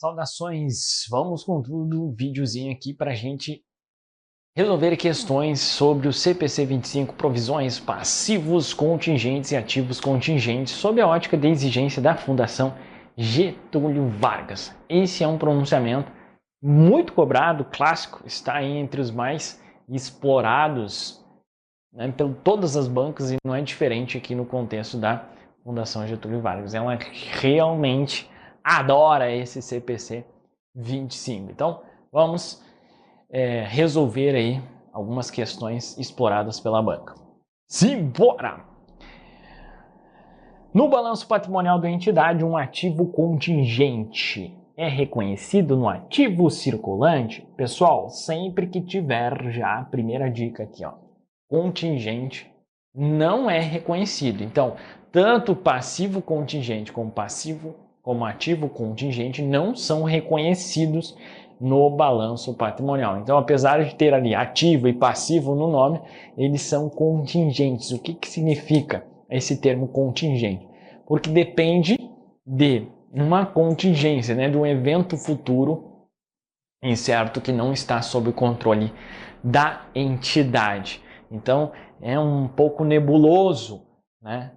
Saudações, vamos com tudo, um videozinho aqui para a gente resolver questões sobre o CPC 25, provisões, passivos contingentes e ativos contingentes, sob a ótica da exigência da Fundação Getúlio Vargas. Esse é um pronunciamento muito cobrado, clássico, está aí entre os mais explorados, né, por todas as bancas e não é diferente aqui no contexto da Fundação Getúlio Vargas. Ela realmente adora esse CPC 25. Então, vamos resolver aí algumas questões exploradas pela banca. Simbora! No balanço patrimonial da entidade, um ativo contingente é reconhecido no ativo circulante? Pessoal, sempre que tiver já a primeira dica aqui, ó, contingente não é reconhecido. Então, tanto passivo contingente como ativo contingente não são reconhecidos no balanço patrimonial. Então, apesar de ter ali ativo e passivo no nome, eles são contingentes. O que significa esse termo contingente? Porque depende de uma contingência, né, de um evento futuro incerto que não está sob o controle da entidade. Então, é um pouco nebuloso, né,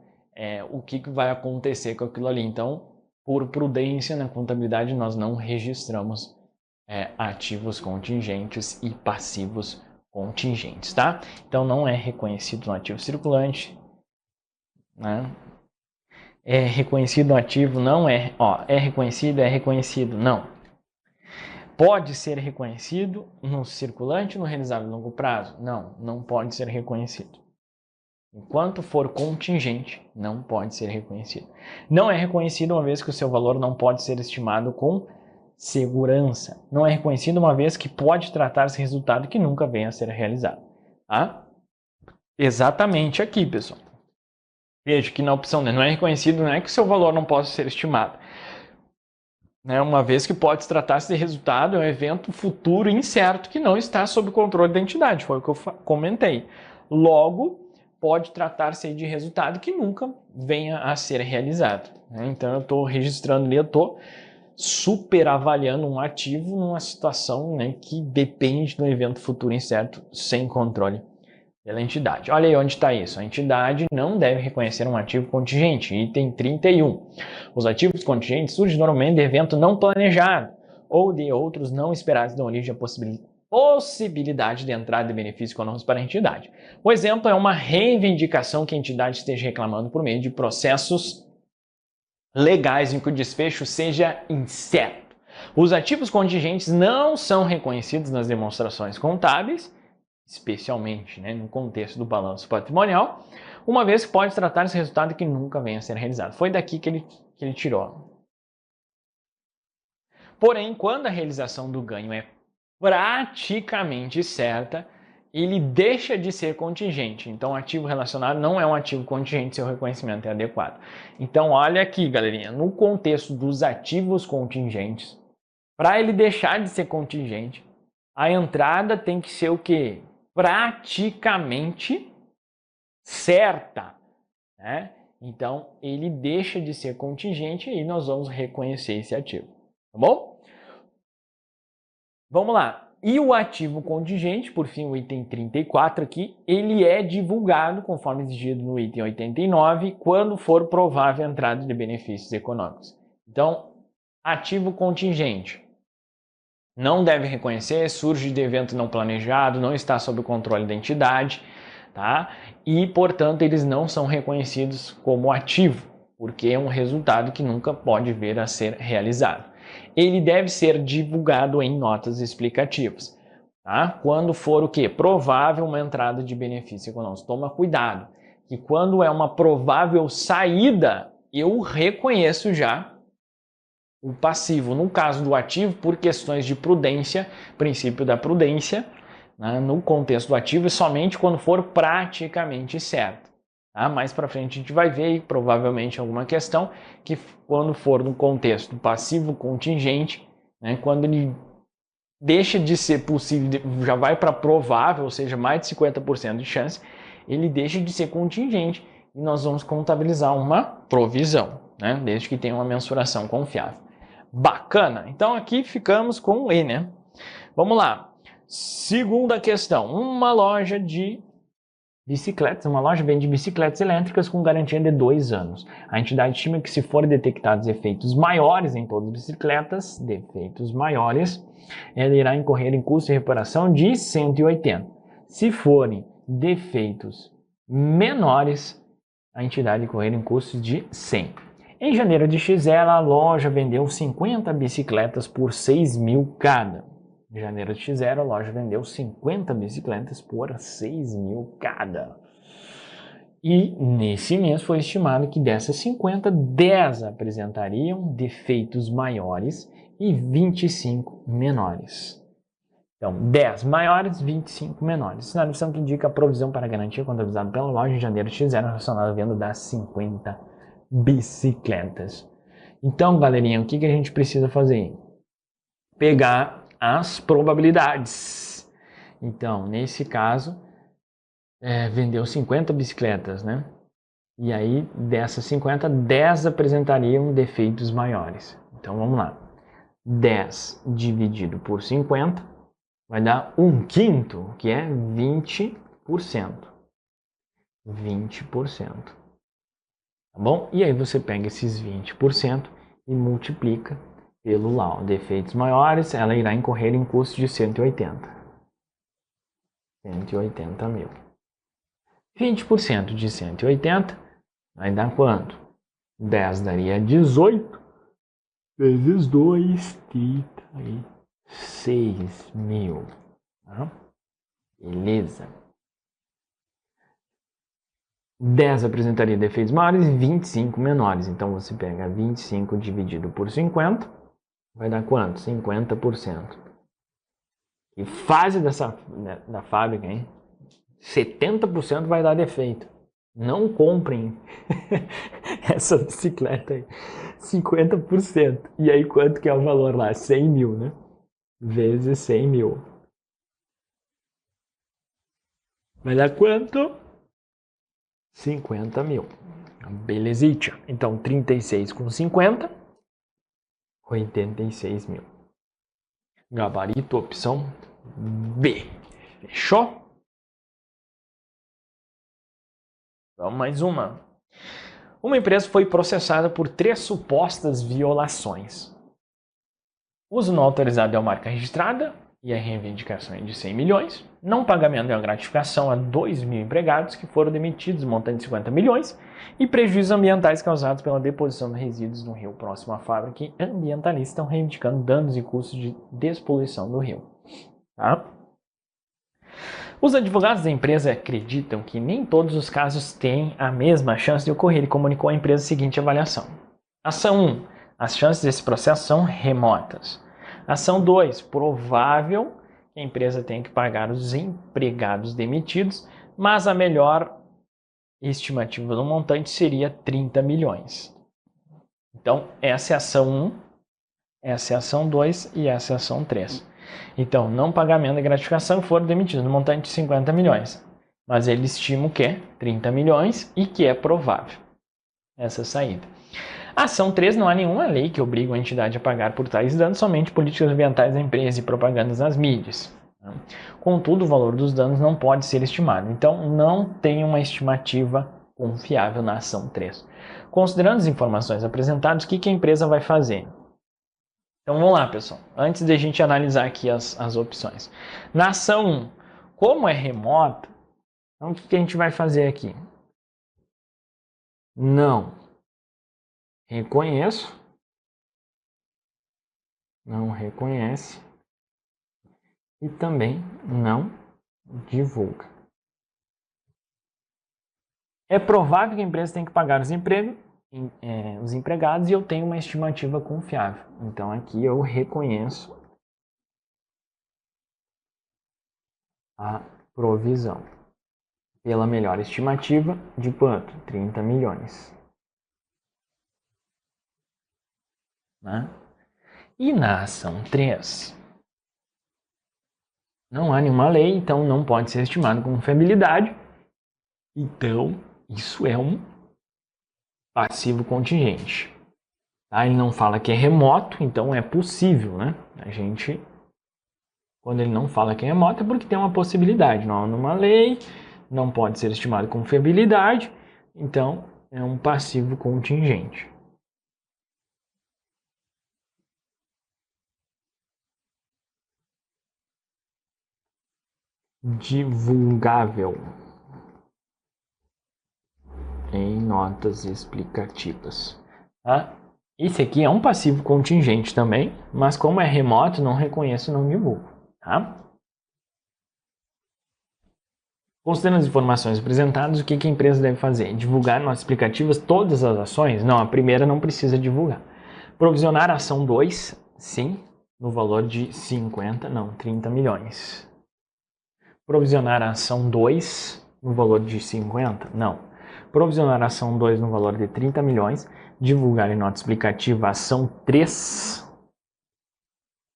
o que vai acontecer com aquilo ali. Então, por prudência na contabilidade, nós não registramos ativos contingentes e passivos contingentes, tá? Então, não é reconhecido no ativo circulante, né? É reconhecido no ativo, não é, é reconhecido, não. Pode ser reconhecido no circulante no realizável a longo prazo? Não, não pode ser reconhecido. Enquanto for contingente, não pode ser reconhecido. Não é reconhecido uma vez que o seu valor não pode ser estimado com segurança. Não é reconhecido uma vez que pode tratar-se de resultado que nunca venha a ser realizado. Tá? Exatamente aqui, pessoal. Veja que na opção não é reconhecido, não é que o seu valor não possa ser estimado. Uma vez que pode tratar-se de resultado, é um evento futuro incerto que não está sob controle da entidade, foi o que eu comentei. Logo, pode tratar-se de resultado que nunca venha a ser realizado. Então, eu estou registrando ali, eu estou super avaliando um ativo numa situação, né, que depende do evento futuro incerto sem controle pela entidade. Olha aí onde está isso. A entidade não deve reconhecer um ativo contingente. Item 31. Os ativos contingentes surgem normalmente de evento não planejado ou de outros não esperados dão origem à possibilidade de entrada de benefícios econômicos para a entidade. O exemplo é uma reivindicação que a entidade esteja reclamando por meio de processos legais em que o desfecho seja incerto. Os ativos contingentes não são reconhecidos nas demonstrações contábeis, especialmente, né, no contexto do balanço patrimonial, uma vez que pode tratar-se de resultado que nunca venha a ser realizado. Foi daqui que ele tirou. Porém, quando a realização do ganho é praticamente certa, ele deixa de ser contingente. Então, o ativo relacionado não é um ativo contingente, seu reconhecimento é adequado. Então, olha aqui, galerinha, no contexto dos ativos contingentes, para ele deixar de ser contingente, a entrada tem que ser o quê? Praticamente certa, né? Então, ele deixa de ser contingente e nós vamos reconhecer esse ativo, tá bom? Vamos lá. E o ativo contingente, por fim, o item 34 aqui, ele é divulgado, conforme exigido no item 89, quando for provável a entrada de benefícios econômicos. Então, ativo contingente. Não deve reconhecer, surge de evento não planejado, não está sob o controle da entidade, tá? E, portanto, eles não são reconhecidos como ativo, porque é um resultado que nunca pode vir a ser realizado. Ele deve ser divulgado em notas explicativas, tá? Quando for o quê? Provável uma entrada de benefício econômico. Toma cuidado, que quando é uma provável saída, eu reconheço já o passivo. No caso do ativo, por questões de prudência, princípio da prudência, né, no contexto do ativo, é somente quando for praticamente certo. Tá? Mais para frente a gente vai ver, provavelmente, alguma questão que quando for no contexto do passivo contingente, né, quando ele deixa de ser possível, já vai para provável, ou seja, mais de 50% de chance, ele deixa de ser contingente e nós vamos contabilizar uma provisão, né, desde que tenha uma mensuração confiável. Bacana. Então aqui ficamos com o E, né? Vamos lá. Segunda questão. Uma loja de bicicletas, uma loja vende bicicletas elétricas com garantia de 2 anos. A entidade estima que se forem detectados efeitos maiores em todas as bicicletas, defeitos maiores, ela irá incorrer em custo de reparação de 180. Se forem defeitos menores, a entidade incorrer em custos de 100. Em janeiro de XL, a loja vendeu 50 bicicletas por 6 mil cada. Em janeiro de X0, a loja vendeu 50 bicicletas por 6 mil cada. E nesse mês foi estimado que dessas 50, 10 apresentariam defeitos maiores e 25 menores. Então, 10 maiores, 25 menores. Sinalização que indica a provisão para garantia contabilizada pela loja em janeiro de X0 relacionada à venda das 50 bicicletas. Então, galerinha, o que a gente precisa fazer? Pegar as probabilidades. Então, nesse caso, vendeu 50 bicicletas, né? E aí, dessas 50, 10 apresentariam defeitos maiores. Então, vamos lá. 10 dividido por 50 vai dar 1/5, que é 20%. 20%. Tá bom? E aí você pega esses 20% e multiplica pelo lá, defeitos maiores, ela irá incorrer em custo de 180. 180 mil. 20% de 180 vai dar quanto? 10 daria 18 vezes 2, 36 mil. Tá? Beleza. 10 apresentaria defeitos maiores e 25 menores. Então você pega 25 dividido por 50. Vai dar quanto? 50%. E fase da fábrica, hein? 70% vai dar defeito. Não comprem essa bicicleta aí. 50%. E aí quanto que é o valor lá? 100 mil, né? Vezes 100 mil. Vai dar quanto? 50 mil. Belezitia. Então 36 com 50. 86 mil. Gabarito, opção B. Fechou? Vamos mais uma. Uma empresa foi processada por 3 supostas violações. Uso não autorizado de uma marca registrada e a reivindicação é de 100 milhões. Não pagamento de uma gratificação a 2 mil empregados que foram demitidos, montante de 50 milhões. E prejuízos ambientais causados pela deposição de resíduos no rio próximo à fábrica, e ambientalistas estão reivindicando danos e custos de despoluição do rio. Tá? Os advogados da empresa acreditam que nem todos os casos têm a mesma chance de ocorrer e comunicou à empresa a seguinte avaliação. Ação 1. As chances desse processo são remotas. Ação 2. Provável que a empresa tenha que pagar os empregados demitidos, mas a melhor estimativa do montante seria 30 milhões. Então, essa é a ação 1, essa é a ação 2 e essa é a ação 3. Então, não pagamento de gratificação, foram demitidos no montante de 50 milhões. Mas ele estima o quê? 30 milhões e que é provável essa saída. Ação 3, não há nenhuma lei que obrigue a entidade a pagar por tais danos, somente políticas ambientais da empresa e propagandas nas mídias. Contudo, o valor dos danos não pode ser estimado. Então, não tem uma estimativa confiável na ação 3. Considerando as informações apresentadas, o que a empresa vai fazer? Então vamos lá, pessoal. Antes de a gente analisar aqui as opções. Na ação 1, como é remota, então o que a gente vai fazer aqui? Não reconheço. Não reconhece. E também não divulga. É provável que a empresa tenha que pagar os empregados e eu tenho uma estimativa confiável. Então aqui eu reconheço a provisão pela melhor estimativa de quanto? 30 milhões. Né? E na ação 3, não há nenhuma lei, então não pode ser estimado com confiabilidade. Então, isso é um passivo contingente. Ele não fala que é remoto, então é possível, né? Quando ele não fala que é remoto, é porque tem uma possibilidade. Não há numa lei, não pode ser estimado com confiabilidade, então é um passivo contingente. Divulgável em notas explicativas. Esse aqui é um passivo contingente também, mas como é remoto, não reconheço e não divulgo. Tá? Considerando as informações apresentadas, o que a empresa deve fazer? Divulgar notas explicativas todas as ações? Não, a primeira não precisa divulgar. Provisionar a ação 2, sim, no valor de 30 milhões. Provisionar a ação 2 no valor de 50? Não. Provisionar a ação 2 no valor de 30 milhões. Divulgar em nota explicativa a ação 3.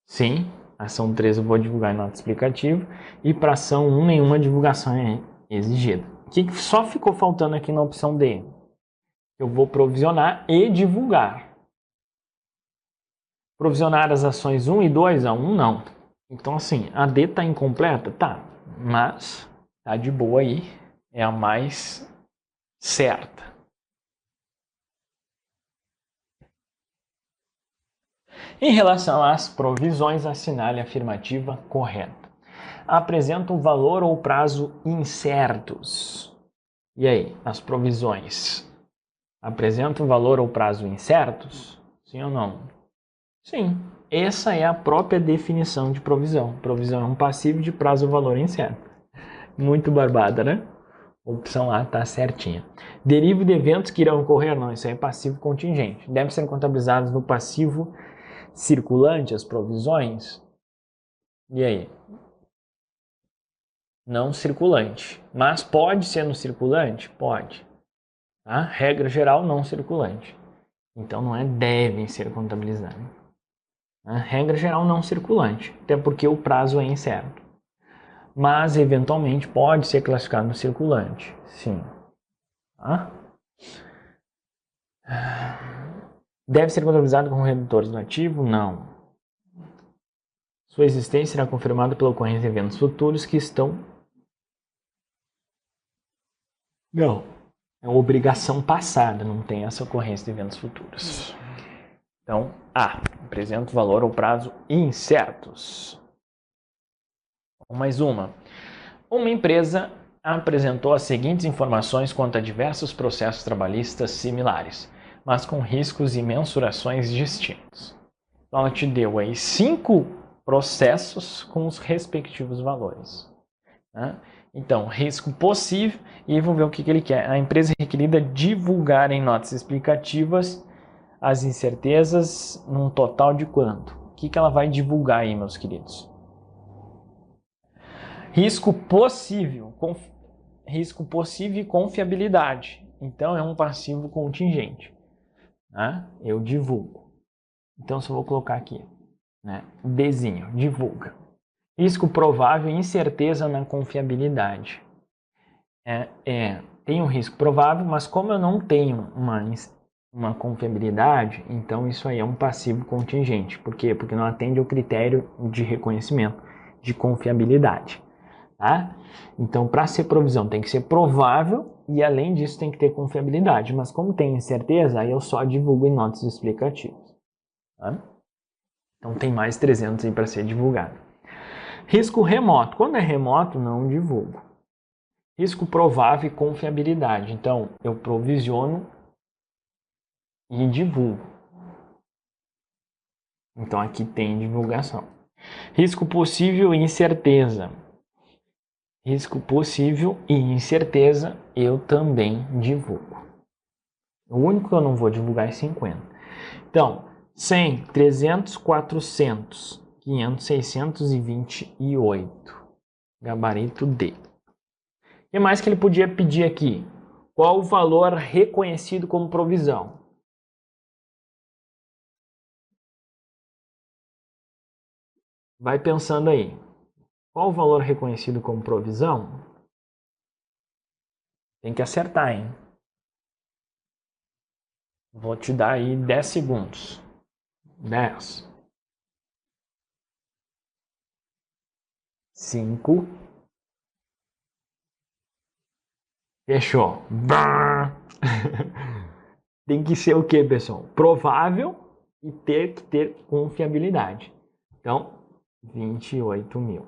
Sim, a ação 3 eu vou divulgar em nota explicativa. E para a ação 1, nenhuma divulgação é exigida. O que só ficou faltando aqui na opção D? Eu vou provisionar e divulgar. Provisionar as ações 1 e 2? A 1 não. Então assim, a D está incompleta? Tá, mas tá de boa aí. É a mais certa. Em relação às provisões, assinale a afirmativa correta. Apresenta o valor ou prazo incertos. E aí, as provisões apresentam valor ou prazo incertos? Sim ou não? Sim. Essa é a própria definição de provisão. Provisão é um passivo de prazo ou valor incerto. Muito barbada, né? Opção A está certinha. Derivo de eventos que irão ocorrer? Não, isso aí é passivo contingente. Devem ser contabilizados no passivo circulante as provisões? E aí? Não circulante. Mas pode ser no circulante? Pode. Tá? Regra geral, não circulante. Então não é devem ser contabilizados. Tá? Regra geral, não circulante. Até porque o prazo é incerto. Mas, eventualmente, pode ser classificado no circulante. Sim. Tá? Deve ser contabilizado como redutores do ativo? Não. Sua existência será confirmada pela ocorrência de eventos futuros que estão... Não. É uma obrigação passada, não tem essa ocorrência de eventos futuros. Então, A. Apresenta o valor ou prazo incertos. Mais uma. Uma empresa apresentou as seguintes informações quanto a diversos processos trabalhistas similares, mas com riscos e mensurações distintos. Então, ela te deu aí 5 processos com os respectivos valores. Né? Então, risco possível, e vamos ver o que ele quer. A empresa é requerida divulgar em notas explicativas as incertezas num total de quanto? O que ela vai divulgar aí, meus queridos? Risco possível e confiabilidade. Então, é um passivo contingente. Né? Eu divulgo. Então, só vou colocar aqui. Né? Dzinho, divulga. Risco provável e incerteza na confiabilidade. Tem um risco provável, mas como eu não tenho uma confiabilidade, então isso aí é um passivo contingente. Por quê? Porque não atende ao critério de reconhecimento de confiabilidade. Tá? Então, para ser provisão, tem que ser provável e, além disso, tem que ter confiabilidade. Mas como tem incerteza, aí eu só divulgo em notas explicativas. Tá? Então, tem mais 300 aí para ser divulgado. Risco remoto. Quando é remoto, não divulgo. Risco provável e confiabilidade. Então, eu provisiono e divulgo. Então, aqui tem divulgação. Risco possível e incerteza. Risco possível e incerteza, eu também divulgo. O único que eu não vou divulgar é 50. Então, 100, 300, 400, 500, 628. Gabarito D. O que mais que ele podia pedir aqui? Qual o valor reconhecido como provisão? Vai pensando aí. Qual o valor reconhecido como provisão? Tem que acertar, hein? Vou te dar aí 10 segundos. 10. 5. Fechou. Tem que ser o que, pessoal? Provável e ter que ter confiabilidade. Então, 28 mil.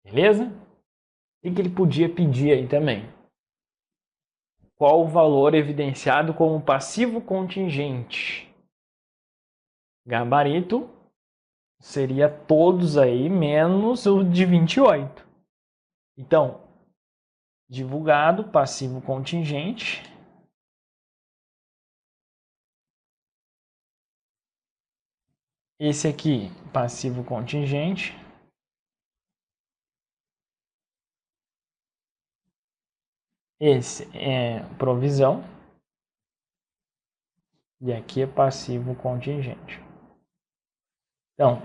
Beleza? O que ele podia pedir aí também? Qual o valor evidenciado como passivo contingente? Gabarito seria todos aí menos o de 28. Então, divulgado, passivo contingente. Esse aqui, passivo contingente. Esse é provisão. E aqui é passivo contingente. Então,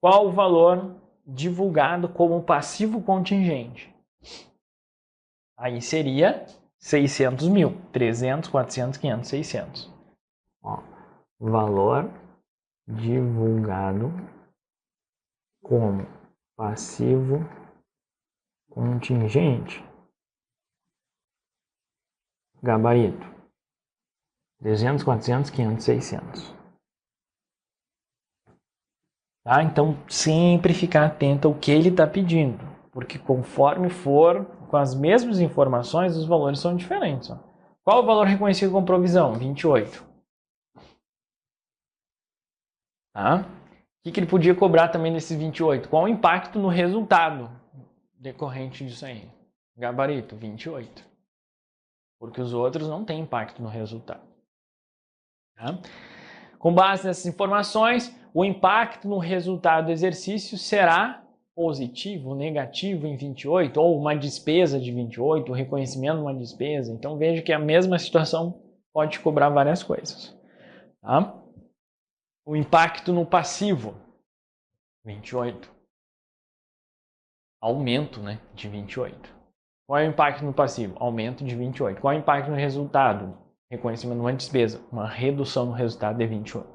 qual o valor divulgado como passivo contingente? Aí seria 600 mil. 300, 400, 500, 600. Ó, valor divulgado como passivo contingente. Gabarito. 300, 400, 500, 600. Tá? Então, sempre ficar atento ao que ele está pedindo. Porque conforme for com as mesmas informações, os valores são diferentes. Ó. Qual o valor reconhecido como provisão? 28. Tá? O que ele podia cobrar também desses 28? Qual o impacto no resultado decorrente disso aí? Gabarito, 28. Porque os outros não têm impacto no resultado. Tá? Com base nessas informações, o impacto no resultado do exercício será positivo, negativo em 28, ou uma despesa de 28, o reconhecimento de uma despesa. Então veja que a mesma situação pode cobrar várias coisas. Tá? O impacto no passivo, 28. Aumento, né, de 28. Qual é o impacto no passivo? Aumento de 28. Qual é o impacto no resultado? Reconhecimento de uma despesa, uma redução no resultado de 28.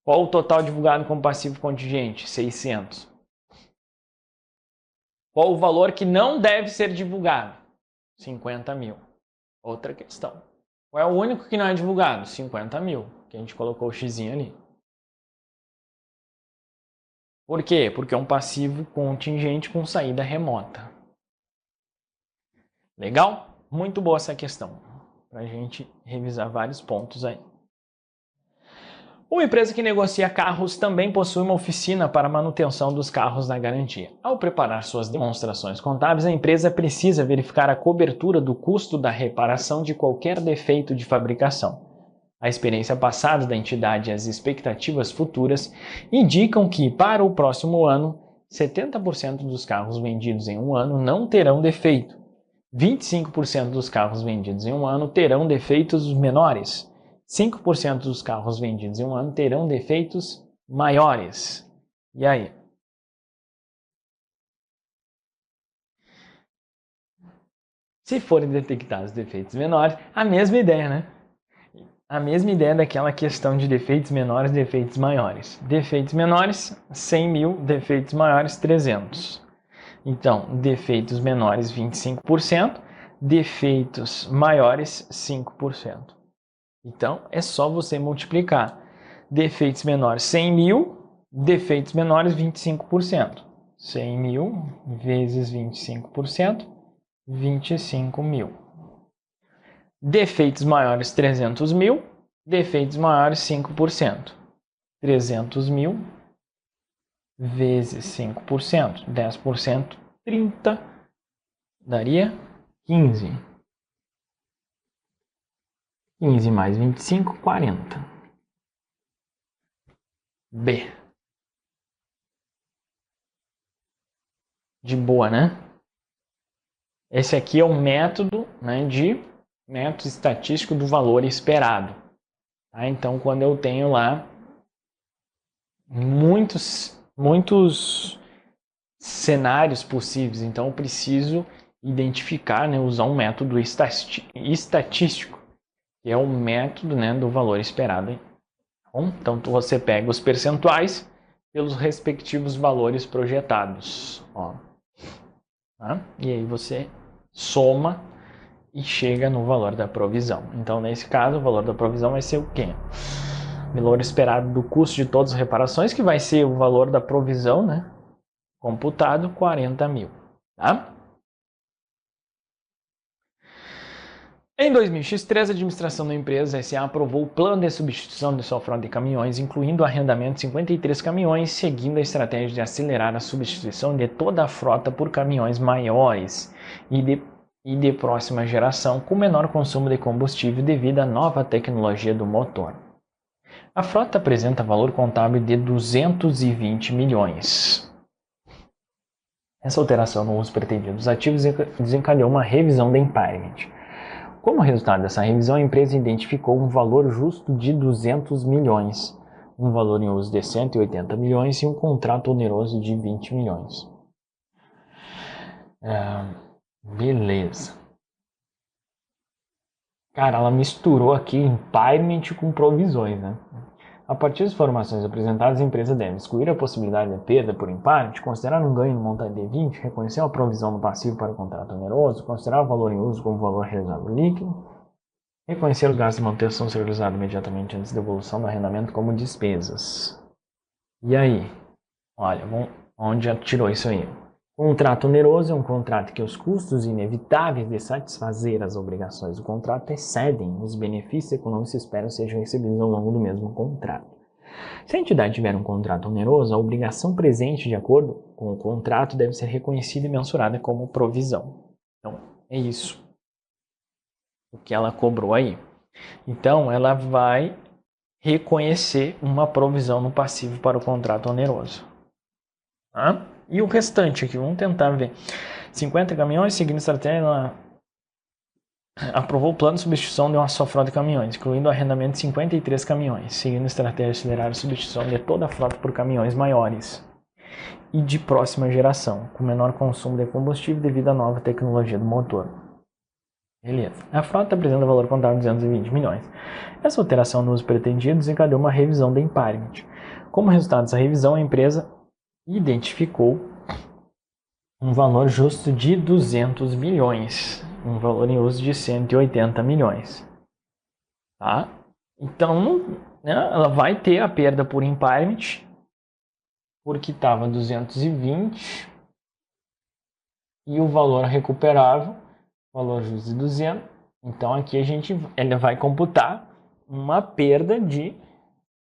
Qual o total divulgado como passivo contingente? 600. Qual o valor que não deve ser divulgado? 50 mil. Outra questão. Qual é o único que não é divulgado? 50 mil, que a gente colocou o xizinho ali. Por quê? Porque é um passivo contingente com saída remota. Legal? Muito boa essa questão, para a gente revisar vários pontos aí. Uma empresa que negocia carros também possui uma oficina para manutenção dos carros na garantia. Ao preparar suas demonstrações contábeis, a empresa precisa verificar a cobertura do custo da reparação de qualquer defeito de fabricação. A experiência passada da entidade e as expectativas futuras indicam que, para o próximo ano, 70% dos carros vendidos em um ano não terão defeito. 25% dos carros vendidos em um ano terão defeitos menores. 5% dos carros vendidos em um ano terão defeitos maiores. E aí? Se forem detectados defeitos menores, a mesma ideia, né? A mesma ideia daquela questão de defeitos menores e defeitos maiores. Defeitos menores, 100 mil. Defeitos maiores, 300. Então, defeitos menores, 25%. Defeitos maiores, 5%. Então, é só você multiplicar. Defeitos menores, 100 mil. Defeitos menores, 25%. 100 mil vezes 25%, 25 mil. Defeitos maiores, 300 mil. Defeitos maiores, 5%. 300 mil vezes 5%. 10%, 30. Daria 15. 15 mais 25, 40. B. De boa, né? Esse aqui é o método, né, método estatístico do valor esperado. Tá? Então, quando eu tenho lá muitos cenários possíveis, então eu preciso identificar, né, usar um método estatístico, que é o método, né, do valor esperado. Bom, então você pega os percentuais pelos respectivos valores projetados. Ó. Tá? E aí você soma e chega no valor da provisão. Então, nesse caso, o valor da provisão vai ser o quê? O valor esperado do custo de todas as reparações, que vai ser o valor da provisão, né? Computado, 40 mil. Tá? Em 2003, a administração da empresa SA aprovou o plano de substituição de sua frota de caminhões, incluindo o arrendamento de 53 caminhões, seguindo a estratégia de acelerar a substituição de toda a frota por caminhões maiores e de próxima geração, com menor consumo de combustível devido à nova tecnologia do motor. A frota apresenta valor contábil de 220 milhões. Essa alteração no uso pretendido dos ativos desencadeou uma revisão da impairment. Como resultado dessa revisão, a empresa identificou um valor justo de 200 milhões, um valor em uso de 180 milhões e um contrato oneroso de 20 milhões. Beleza. Cara, ela misturou aqui impairment com provisões, né? A partir das informações apresentadas, a empresa deve excluir a possibilidade de perda por impairment, considerar um ganho no montante de 20, reconhecer a provisão no passivo para o contrato oneroso, considerar o valor em uso como valor realizado líquido, reconhecer o gasto de manutenção ser realizado imediatamente antes da devolução do arrendamento como despesas. E aí? Olha, onde já tirou isso aí? Contrato oneroso é um contrato que os custos inevitáveis de satisfazer as obrigações do contrato excedem os benefícios econômicos que esperam sejam recebidos ao longo do mesmo contrato. Se a entidade tiver um contrato oneroso, a obrigação presente de acordo com o contrato deve ser reconhecida e mensurada como provisão. Então, é isso o que ela cobrou aí. Então, ela vai reconhecer uma provisão no passivo para o contrato oneroso. Tá? E o restante aqui, vamos tentar ver. 50 caminhões, seguindo a estratégia, ela aprovou o plano de substituição de uma só frota de caminhões, incluindo o arrendamento de 53 caminhões, seguindo a estratégia de acelerar a substituição de toda a frota por caminhões maiores e de próxima geração, com menor consumo de combustível devido à nova tecnologia do motor. Beleza. A frota apresenta valor contábil de 220 milhões. Essa alteração no uso pretendido desencadeou uma revisão da impairment. Como resultado dessa revisão, a empresa identificou um valor justo de 200 milhões, um valor em uso de 180 milhões. Tá? Então, né, ela vai ter a perda por impairment, porque estava 220 e o valor recuperável, valor justo de 200. Então, aqui ela vai computar uma perda de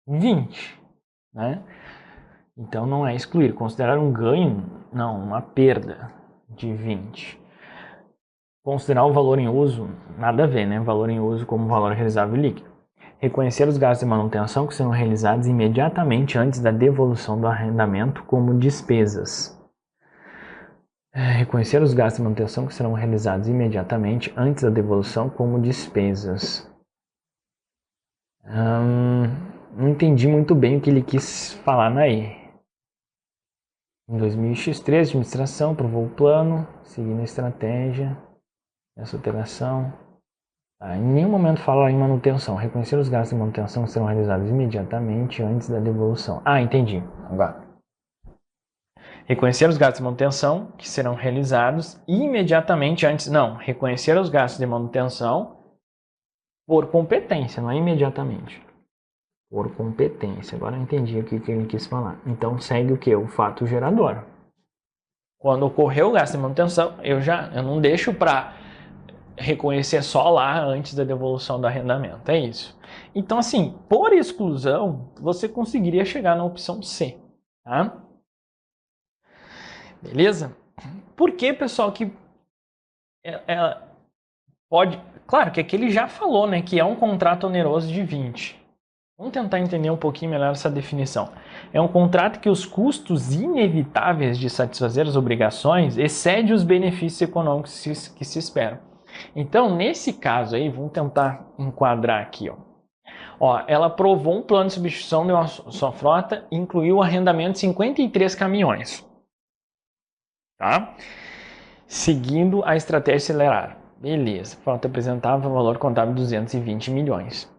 20, né? Então, não é excluir. Considerar um ganho, não, uma perda de 20. Considerar o valor em uso, nada a ver, né? Valor em uso como valor realizável líquido. Reconhecer os gastos de manutenção que serão realizados imediatamente antes da devolução do arrendamento como despesas. Reconhecer os gastos de manutenção que serão realizados imediatamente antes da devolução como despesas. Não entendi muito bem o que ele quis falar aí. Em 2003, a administração aprovou o plano, seguindo a estratégia, essa alteração. Em nenhum momento fala em manutenção. Reconhecer os gastos de manutenção que serão realizados imediatamente antes da devolução. Entendi. Agora. Reconhecer os gastos de manutenção que serão realizados imediatamente antes. Não, reconhecer os gastos de manutenção por competência, não é imediatamente. Por competência. Agora eu entendi o que ele quis falar. Então segue o que? O fato gerador. Quando ocorreu o gasto de manutenção, eu não deixo para reconhecer só lá antes da devolução do arrendamento. É isso. Então, assim, por exclusão, você conseguiria chegar na opção C. Tá? Beleza? Por que, pessoal, que pode... Claro que aqui ele já falou, né, que é um contrato oneroso de 20. Vamos tentar entender um pouquinho melhor essa definição. É um contrato que os custos inevitáveis de satisfazer as obrigações excedem os benefícios econômicos que se esperam. Então, nesse caso aí, vamos tentar enquadrar aqui. Ela aprovou um plano de substituição de uma só frota e incluiu o arrendamento de 53 caminhões. Tá? Seguindo a estratégia acelerar. Beleza, falta apresentar o valor contábil de 220 milhões.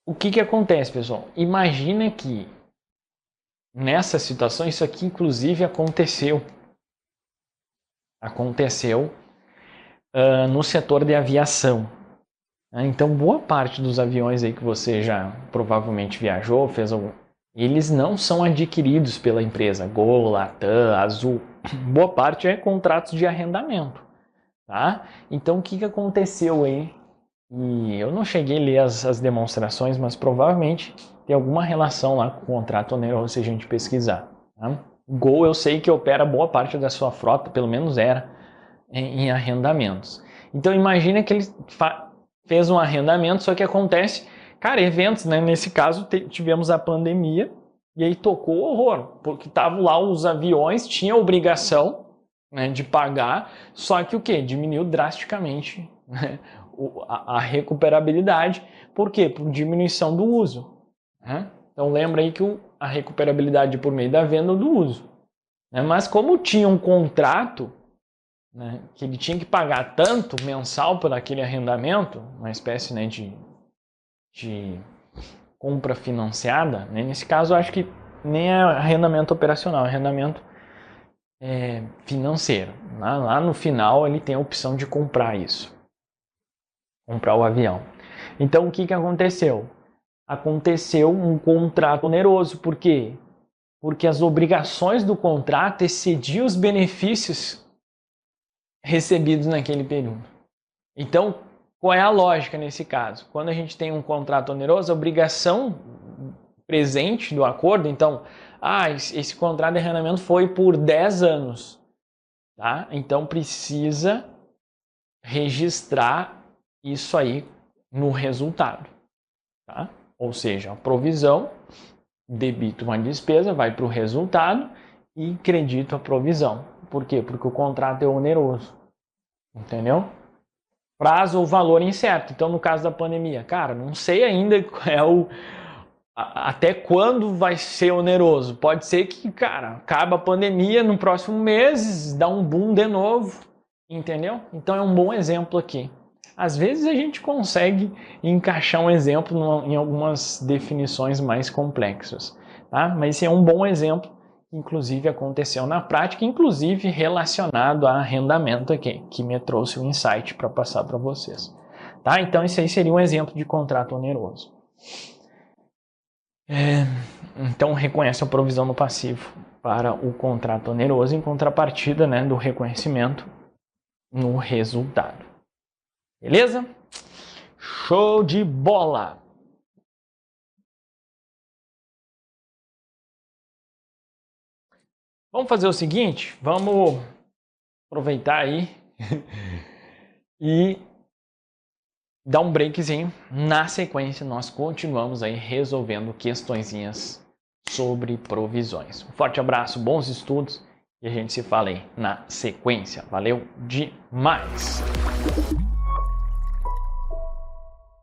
O que acontece, pessoal? Imagina que nessa situação, isso aqui inclusive aconteceu no setor de aviação. Então, boa parte dos aviões aí que você já provavelmente viajou, eles não são adquiridos pela empresa Gol, Latam, Azul. Boa parte é contratos de arrendamento, tá? Então, o que aconteceu aí? E eu não cheguei a ler as demonstrações, mas provavelmente tem alguma relação lá com o contrato oneroso se a gente pesquisar. Tá? Gol eu sei que opera boa parte da sua frota, pelo menos era, em arrendamentos. Então imagina que ele fez um arrendamento, só que acontece, cara, eventos, né? Nesse caso tivemos a pandemia e aí tocou o horror, porque estavam lá os aviões, tinha obrigação, né, de pagar, só que o que? Diminuiu drasticamente, né, a recuperabilidade. Por quê? Por diminuição do uso. Né? Então lembra aí que a recuperabilidade por meio da venda ou do uso. Né? Mas como tinha um contrato, né, que ele tinha que pagar tanto mensal por aquele arrendamento, uma espécie, né, de compra financiada, né? Nesse caso eu acho que nem é arrendamento operacional, é arrendamento financeiro. Lá no final ele tem a opção de comprar isso, comprar o avião. Então o que aconteceu? Aconteceu um contrato oneroso. Por quê? Porque as obrigações do contrato excediam os benefícios recebidos naquele período. Então, qual é a lógica nesse caso? Quando a gente tem um contrato oneroso, a obrigação presente do acordo, então, esse contrato de arrendamento foi por 10 anos. Tá? Então, precisa registrar isso aí no resultado. Tá? Ou seja, a provisão, debito uma despesa, vai para o resultado e credito a provisão. Por quê? Porque o contrato é oneroso. Entendeu? Prazo ou valor incerto. Então, no caso da pandemia, cara, não sei ainda até quando vai ser oneroso. Pode ser que, cara, acaba a pandemia no próximo mês, dá um boom de novo. Entendeu? Então, é um bom exemplo aqui. Às vezes a gente consegue encaixar um exemplo em algumas definições mais complexas, tá? Mas esse é um bom exemplo, que inclusive aconteceu na prática, inclusive relacionado a arrendamento aqui, que me trouxe um insight para passar para vocês. Tá? Então esse aí seria um exemplo de contrato oneroso. Então reconhece a provisão no passivo para o contrato oneroso em contrapartida, né, do reconhecimento no resultado. Beleza? Show de bola! Vamos fazer o seguinte, vamos aproveitar aí e dar um breakzinho. Na sequência, nós continuamos aí resolvendo questõezinhas sobre provisões. Um forte abraço, bons estudos e a gente se fala aí na sequência. Valeu demais!